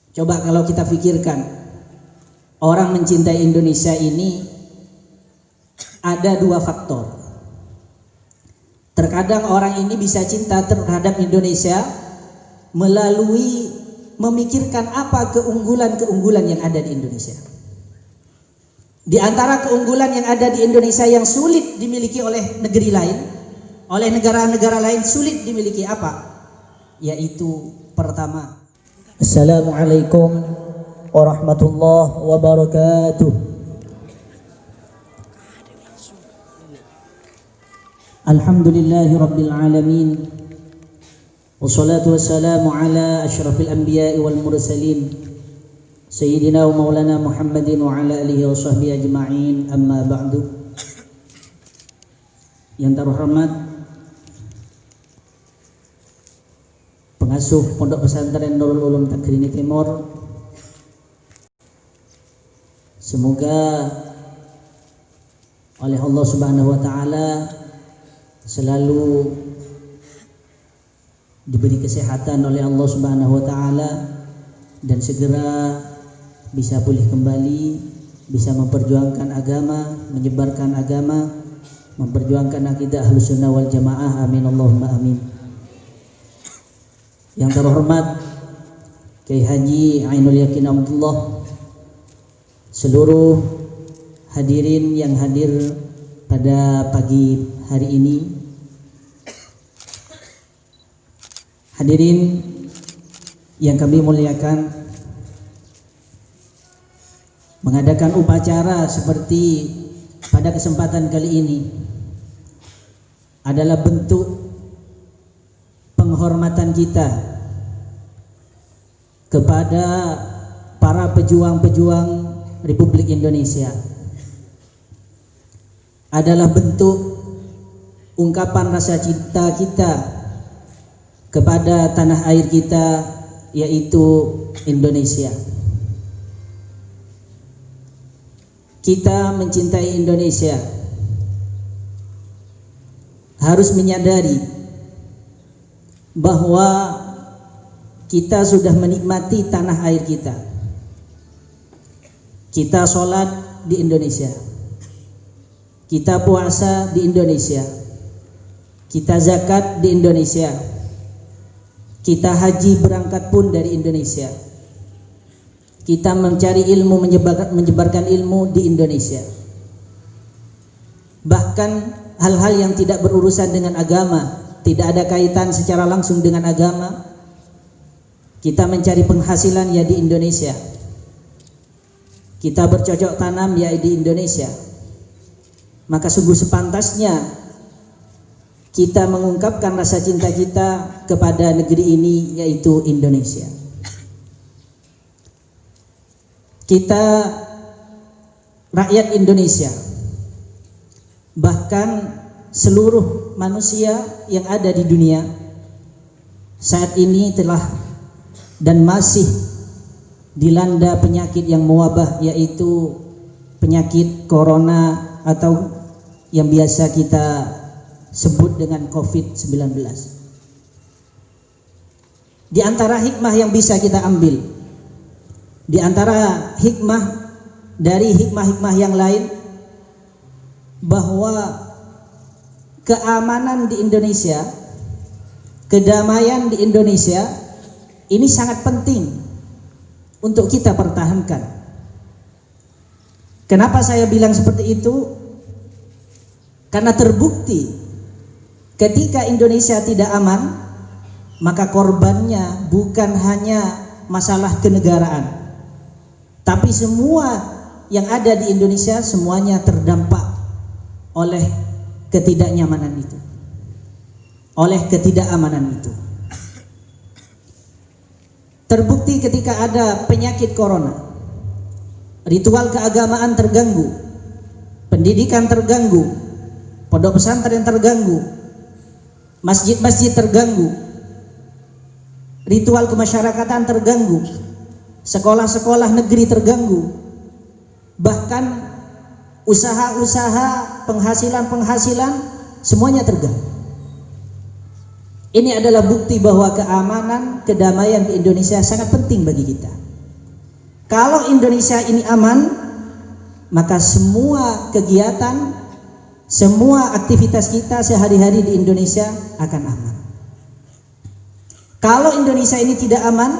Coba kalau kita pikirkan, orang mencintai Indonesia ini ada dua faktor. Terkadang orang ini bisa cinta terhadap Indonesia melalui memikirkan apa keunggulan-keunggulan yang ada di Indonesia. Di antara keunggulan yang ada di Indonesia yang sulit dimiliki oleh negeri lain, oleh negara-negara lain sulit dimiliki apa? Yaitu pertama, Assalamualaikum warahmatullahi wabarakatuh. Alhamdulillahi rabbil alamin. Wassalatu wassalamu ala asyrafil anbiya'i wal mursalin Sayyidina wa maulana Muhammadin wa ala alihi wa sahbihi ajma'in, amma ba'du. Yang terhormat pengasuh Pondok Pesantren Nurul Ulum Takrini Timur, semoga oleh Allah Subhanahu wa taala selalu diberi kesehatan oleh Allah Subhanahu wa taala dan segera bisa pulih kembali, bisa memperjuangkan agama, menyebarkan agama, memperjuangkan akidah Ahlus Sunnah wal Jamaah. Amin Allahumma amin. Yang terhormat Kiai Haji Ainul Yakin Abdullah, seluruh hadirin yang hadir pada pagi hari ini, hadirin yang kami muliakan, mengadakan upacara seperti pada kesempatan kali ini adalah bentuk penghormatan kita kepada para pejuang-pejuang Republik Indonesia, adalah bentuk ungkapan rasa cinta kita kepada tanah air kita, yaitu Indonesia. Kita mencintai Indonesia harus menyadari bahwa kita sudah menikmati tanah air kita. Kita sholat di Indonesia, kita puasa di Indonesia, kita zakat di Indonesia, kita haji berangkat pun dari Indonesia, kita mencari ilmu, menyebarkan ilmu di Indonesia. Bahkan hal-hal yang tidak berurusan dengan agama, tidak ada kaitan secara langsung dengan agama, kita mencari penghasilan ya di Indonesia, kita bercocok tanam ya di Indonesia. Maka sungguh sepantasnya kita mengungkapkan rasa cinta kita kepada negeri ini, yaitu Indonesia. Kita rakyat Indonesia, bahkan seluruh manusia yang ada di dunia saat ini telah dan masih dilanda penyakit yang mewabah, yaitu penyakit corona atau yang biasa kita sebut dengan COVID-19. Di antara hikmah yang bisa kita ambil, di antara hikmah dari hikmah-hikmah yang lain, bahwa keamanan di Indonesia, kedamaian di Indonesia ini sangat penting untuk kita pertahankan. Kenapa saya bilang seperti itu? Karena terbukti ketika Indonesia tidak aman, maka korbannya bukan hanya masalah kenegaraan, tapi semua yang ada di Indonesia semuanya terdampak oleh ketidaknyamanan itu, oleh ketidakamanan itu. Terbukti ketika ada penyakit corona, ritual keagamaan terganggu, pendidikan terganggu, pondok pesantren terganggu, masjid-masjid terganggu, ritual kemasyarakatan terganggu, sekolah-sekolah negeri terganggu, bahkan usaha-usaha, penghasilan-penghasilan semuanya terganggu. Ini adalah bukti bahwa keamanan, kedamaian di Indonesia sangat penting bagi kita. Kalau Indonesia ini aman, maka semua kegiatan, semua aktivitas kita sehari-hari di Indonesia akan aman. Kalau Indonesia ini tidak aman,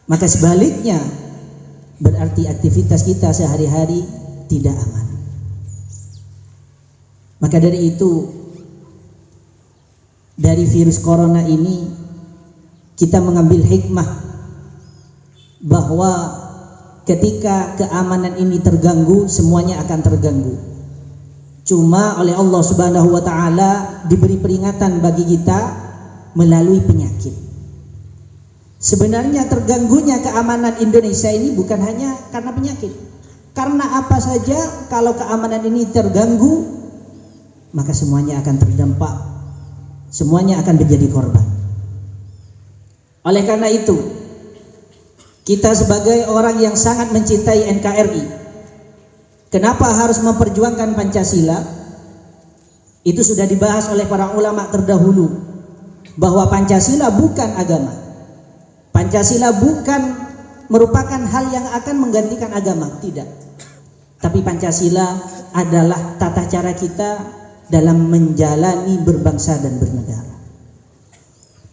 maka sebaliknya berarti aktivitas kita sehari-hari tidak aman. Maka dari itu, dari virus corona ini kita mengambil hikmah bahwa ketika keamanan ini terganggu, semuanya akan terganggu. Cuma oleh Allah Subhanahu wa taala diberi peringatan bagi kita melalui penyakit. Sebenarnya terganggunya keamanan Indonesia ini bukan hanya karena penyakit. Karena apa saja kalau keamanan ini terganggu, maka semuanya akan terdampak, semuanya akan menjadi korban. Oleh karena itu, kita sebagai orang yang sangat mencintai NKRI, kenapa harus memperjuangkan Pancasila? Itu sudah dibahas oleh para ulama terdahulu, bahwa Pancasila bukan agama. Pancasila bukan merupakan hal yang akan menggantikan agama, tidak. Tapi Pancasila adalah tata cara kita dalam menjalani berbangsa dan bernegara.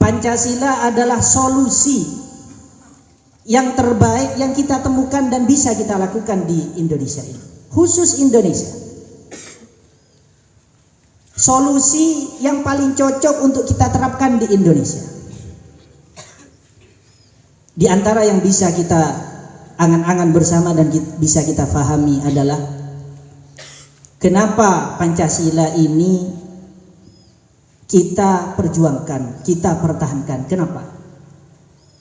Pancasila adalah solusi yang terbaik yang kita temukan dan bisa kita lakukan di Indonesia ini, khusus Indonesia. Solusi yang paling cocok untuk kita terapkan di Indonesia. Di antara yang bisa kita angan-angan bersama dan bisa kita fahami adalah kenapa Pancasila ini kita perjuangkan, kita pertahankan. Kenapa?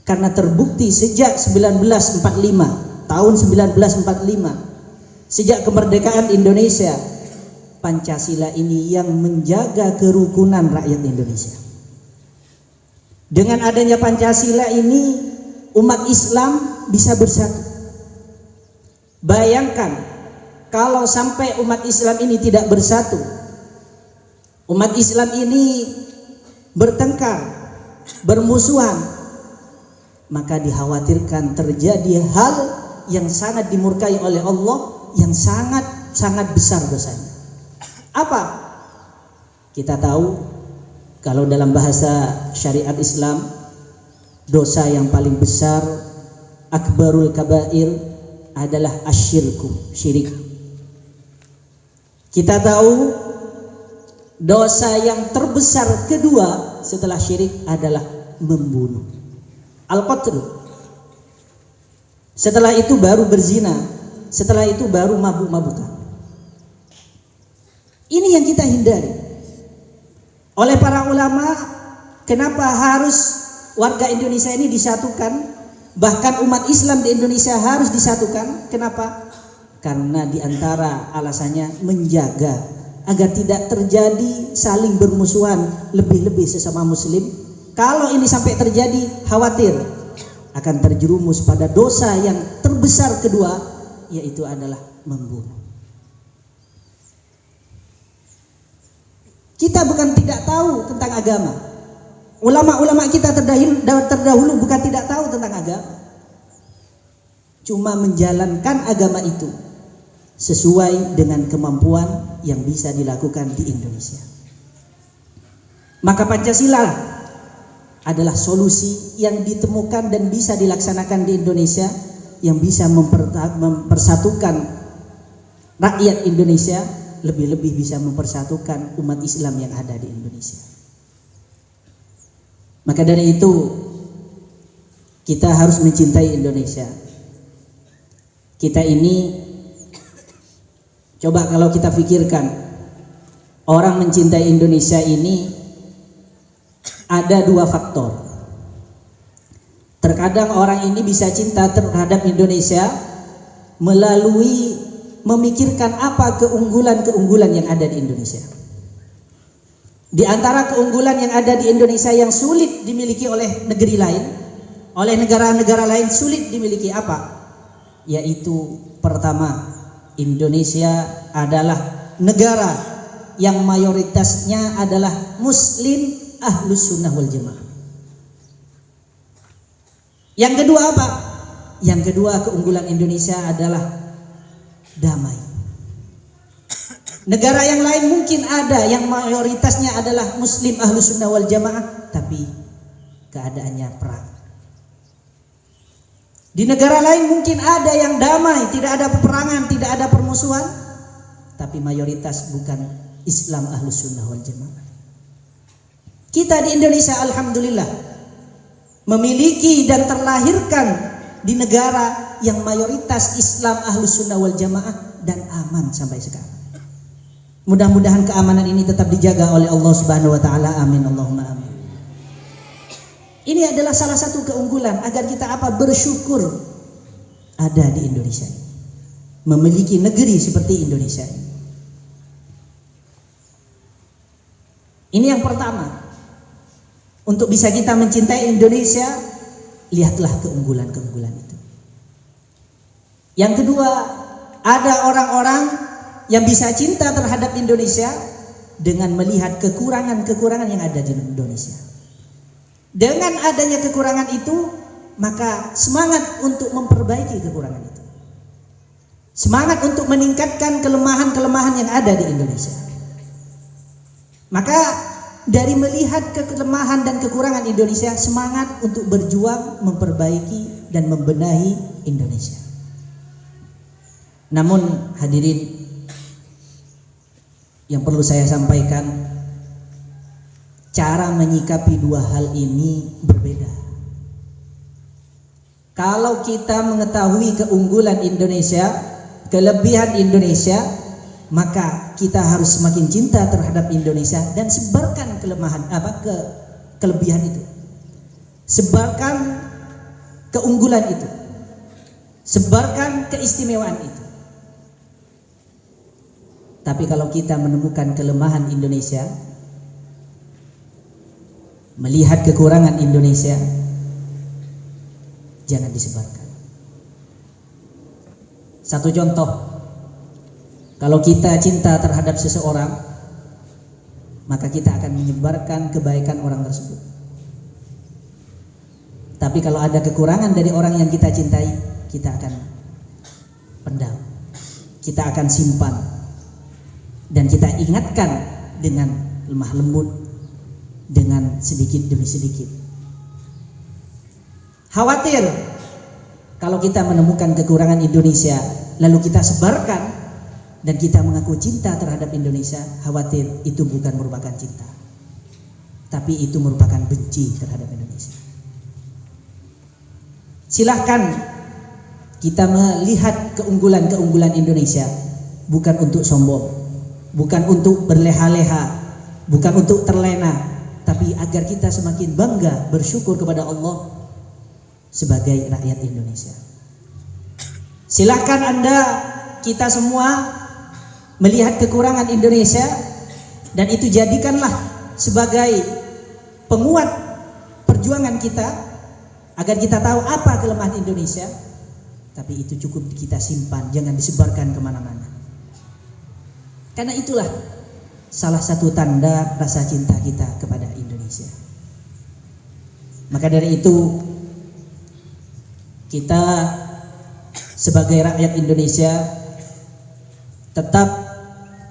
Karena terbukti sejak 1945, tahun 1945, sejak kemerdekaan Indonesia, Pancasila ini yang menjaga kerukunan rakyat Indonesia. Dengan adanya Pancasila ini, umat Islam bisa bersatu. Bayangkan kalau sampai umat Islam ini tidak bersatu, umat Islam ini bertengkar, bermusuhan, maka dikhawatirkan terjadi hal yang sangat dimurkai oleh Allah, yang sangat besar dosanya. Apa? Kita tahu kalau dalam bahasa syariat Islam, dosa yang paling besar, akbarul kabair, adalah asyirku, syirik. Kita tahu dosa yang terbesar kedua setelah syirik adalah membunuh, al-qatl. Setelah itu baru berzina, setelah itu baru mabuk-mabukan. Ini yang kita hindari. Oleh para ulama, kenapa harus warga Indonesia ini disatukan? Bahkan umat Islam di Indonesia harus disatukan. Kenapa? Karena diantara alasannya menjaga agar tidak terjadi saling bermusuhan, lebih-lebih sesama muslim. Kalau ini sampai terjadi, khawatir akan terjerumus pada dosa yang terbesar kedua, yaitu adalah membunuh. Kita bukan tidak tahu tentang agama. Ulama-ulama kita terdahulu bukan tidak tahu tentang agama, cuma menjalankan agama itu sesuai dengan kemampuan yang bisa dilakukan di Indonesia. Maka Pancasila adalah solusi yang ditemukan dan bisa dilaksanakan di Indonesia, yang bisa mempersatukan rakyat Indonesia, lebih-lebih bisa mempersatukan umat Islam yang ada di Indonesia. Maka dari itu kita harus mencintai Indonesia. Kita ini, coba kalau kita pikirkan, orang mencintai Indonesia ini ada dua faktor. Terkadang orang ini bisa cinta terhadap Indonesia melalui memikirkan apa keunggulan-keunggulan yang ada di Indonesia. Di antara keunggulan yang ada di Indonesia yang sulit dimiliki oleh negeri lain, oleh negara-negara lain sulit dimiliki apa? Yaitu pertama, Indonesia adalah negara yang mayoritasnya adalah muslim ahlus sunnah wal jamaah. Yang kedua apa? Yang kedua, keunggulan Indonesia adalah damai. Negara yang lain mungkin ada yang mayoritasnya adalah Muslim Ahlus Sunnah wal Jamaah, tapi keadaannya perang. Di negara lain mungkin ada yang damai, tidak ada peperangan, tidak ada permusuhan, tapi mayoritas bukan Islam Ahlus Sunnah wal Jamaah. Kita di Indonesia alhamdulillah memiliki dan terlahirkan di negara yang mayoritas Islam Ahlus Sunnah wal Jamaah dan aman sampai sekarang. Mudah-mudahan keamanan ini tetap dijaga oleh Allah Subhanahu wa taala. Amin Allahumma amin. Ini adalah salah satu keunggulan agar kita bersyukur ada di Indonesia, memiliki negeri seperti Indonesia. Ini yang pertama. Untuk bisa kita mencintai Indonesia, lihatlah keunggulan-keunggulan itu. Yang kedua, ada orang-orang yang bisa cinta terhadap Indonesia dengan melihat kekurangan-kekurangan yang ada di Indonesia. Dengan adanya kekurangan itu, maka semangat untuk memperbaiki kekurangan itu. Semangat untuk meningkatkan kelemahan-kelemahan yang ada di Indonesia. Maka dari melihat kelemahan dan kekurangan Indonesia, semangat untuk berjuang memperbaiki dan membenahi Indonesia. Namun hadirin, yang perlu saya sampaikan, cara menyikapi dua hal ini berbeda. Kalau kita mengetahui keunggulan Indonesia, kelebihan Indonesia, maka kita harus semakin cinta terhadap Indonesia dan sebarkan kelebihan itu. Sebarkan keunggulan itu. Sebarkan keistimewaan itu. Tapi kalau kita menemukan kelemahan Indonesia, melihat kekurangan Indonesia, jangan disebarkan. Satu contoh, kalau kita cinta terhadap seseorang, maka kita akan menyebarkan kebaikan orang tersebut. Tapi kalau ada kekurangan dari orang yang kita cintai, kita akan pendam, kita akan simpan, dan kita ingatkan dengan lemah lembut, dengan sedikit demi sedikit. Khawatir kalau kita menemukan kekurangan Indonesia lalu kita sebarkan dan kita mengaku cinta terhadap Indonesia, khawatir itu bukan merupakan cinta, tapi itu merupakan benci terhadap Indonesia. Silahkan kita melihat keunggulan-keunggulan Indonesia, bukan untuk sombong, bukan untuk berleha-leha, bukan untuk terlena, tapi agar kita semakin bangga bersyukur kepada Allah sebagai rakyat Indonesia. Silahkan Anda, kita semua melihat kekurangan Indonesia dan itu jadikanlah sebagai penguat perjuangan kita agar kita tahu apa kelemahan Indonesia, tapi itu cukup kita simpan, jangan disebarkan kemana-mana. Karena itulah salah satu tanda rasa cinta kita kepada Indonesia. Maka dari itu, kita sebagai rakyat Indonesia tetap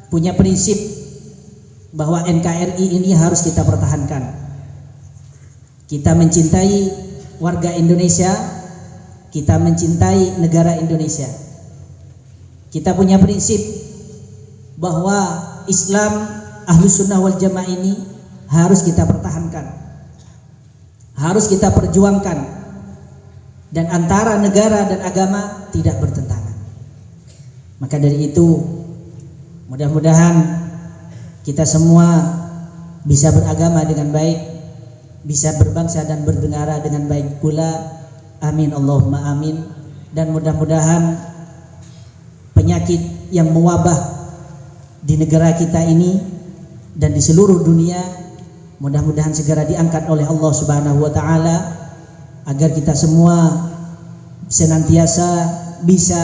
punya prinsip bahwa NKRI ini harus kita pertahankan. Kita mencintai warga Indonesia, kita mencintai negara Indonesia. Kita punya prinsip bahwa Islam Ahlus Sunnah wal Jamaah ini harus kita pertahankan, harus kita perjuangkan, dan antara negara dan agama tidak bertentangan. Maka dari itu, mudah-mudahan kita semua bisa beragama dengan baik, bisa berbangsa dan bernegara dengan baik pula. Amin Allahumma amin. Dan mudah-mudahan penyakit yang mewabah di negara kita ini dan di seluruh dunia mudah-mudahan segera diangkat oleh Allah Subhanahu wa taala, agar kita semua senantiasa bisa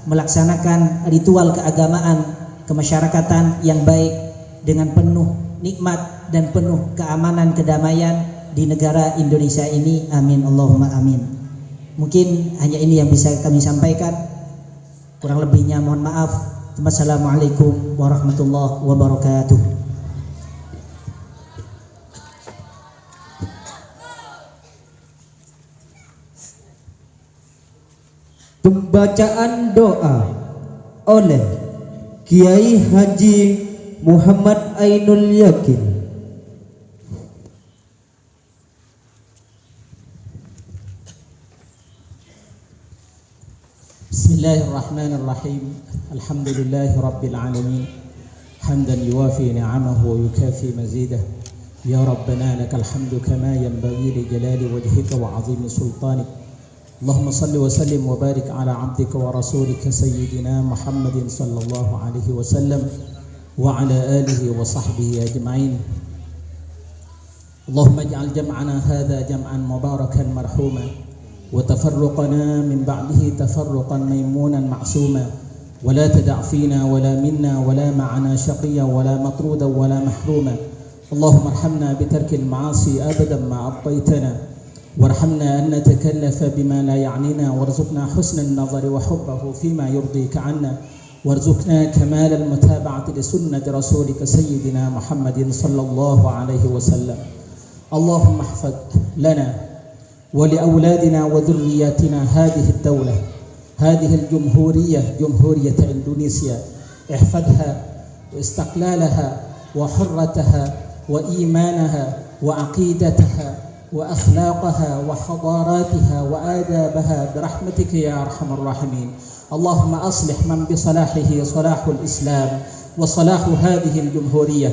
melaksanakan ritual keagamaan kemasyarakatan yang baik dengan penuh nikmat dan penuh keamanan kedamaian di negara Indonesia ini. Amin Allahumma amin. Mungkin hanya ini yang bisa kami sampaikan. Kurang lebihnya mohon maaf. Wassalamualaikum warahmatullahi wabarakatuh. Pembacaan doa oleh Kiai Haji Muhammad Ainul Yakin. Bismillahirrahmanirrahim. Alhamdulillahi rabbil alamin. Hamdan yuwafi ni'amahu wa yukafi mazidah. Ya Rabbana lakal hamdu kama yanbaghi li jalali wajhika wa 'azimi sultanik. Allahumma salli wa sallim wa barik ala 'abdika wa rasulika sayyidina Muhammadin sallallahu alaihi wasallam wa ala alihi wa sahbihi ajma'in. Allahumma ij'al jam'ana hadha jam'an mubarakan marhuma وتفرقنا من بعده تفرقا ميمونا معصوما ولا تدع فينا ولا منا ولا معنا شقيا ولا مطرودا ولا محروما. اللهم ارحمنا بترك المعاصي أبدا ما أبقيتنا وارحمنا أن نتكلف بما لا يعنينا وارزقنا حسن النظر وحبه فيما يرضيك عنا وارزقنا كمال المتابعة لسنة رسولك سيدنا محمد صلى الله عليه وسلم. اللهم احفظ لنا ولأولادنا وذرياتنا هذه الدولة، هذه الجمهورية، جمهورية إندونيسيا، احفظها واستقلالها وحرتها وإيمانها وعقيدتها وأخلاقها وحضاراتها وآدابها برحمتك يا أرحم الراحمين. اللهم أصلح من بصلاحه صلاح الإسلام وصلاح هذه الجمهورية،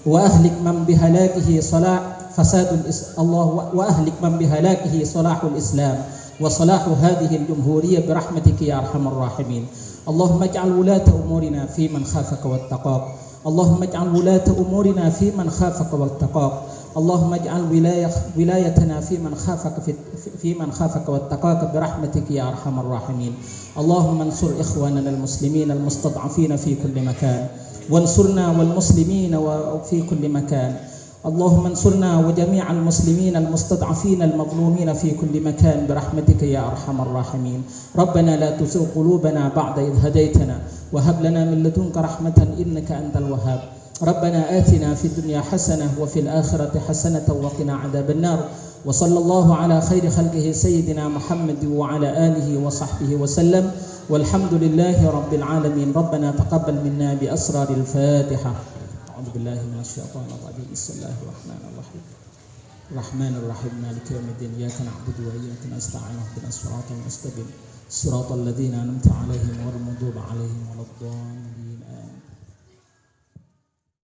وأهلك من بهلاكه صلاح فساد الله، وأهلك من بهلاكه صلاح الإسلام وصلاح هذه الجمهورية برحمتك يا أرحم الراحمين. اللهم اجعل ولاة أمورنا في من خافك واتقاك. اللهم اجعل ولاة أمورنا في من خافك واتقاك. اللهم اجعل ولايتنا في من خافك واتقاك برحمتك يا أرحم الراحمين. اللهم انصر إخواننا المسلمين المستضعفين في كل مكان، وانصرنا والمسلمين في كل مكان. اللهم انصرنا وجميع المسلمين المستضعفين المظلومين في كل مكان برحمتك يا أرحم الراحمين. ربنا لا تزغ قلوبنا بعد إذ هديتنا وهب لنا من لدنك رحمة إنك أنت الوهاب. ربنا آتنا في الدنيا حسنة وفي الآخرة حسنة وقنا عذاب النار. وصلى الله على خير خلقه سيدنا محمد وعلى آله وصحبه وسلم، والحمد لله رب العالمين. ربنا تقبل منا بأسرار الفاتحة. أعوذ بالله من الشيطان الرجيم. بسم الله الرحمن الرحيم. الرحمن الرحيم مالك يوم الدين. إياك نعبد وإياك نستعين اهدنا الصراط المستقيم صراط الذين أنعمت عليهم غير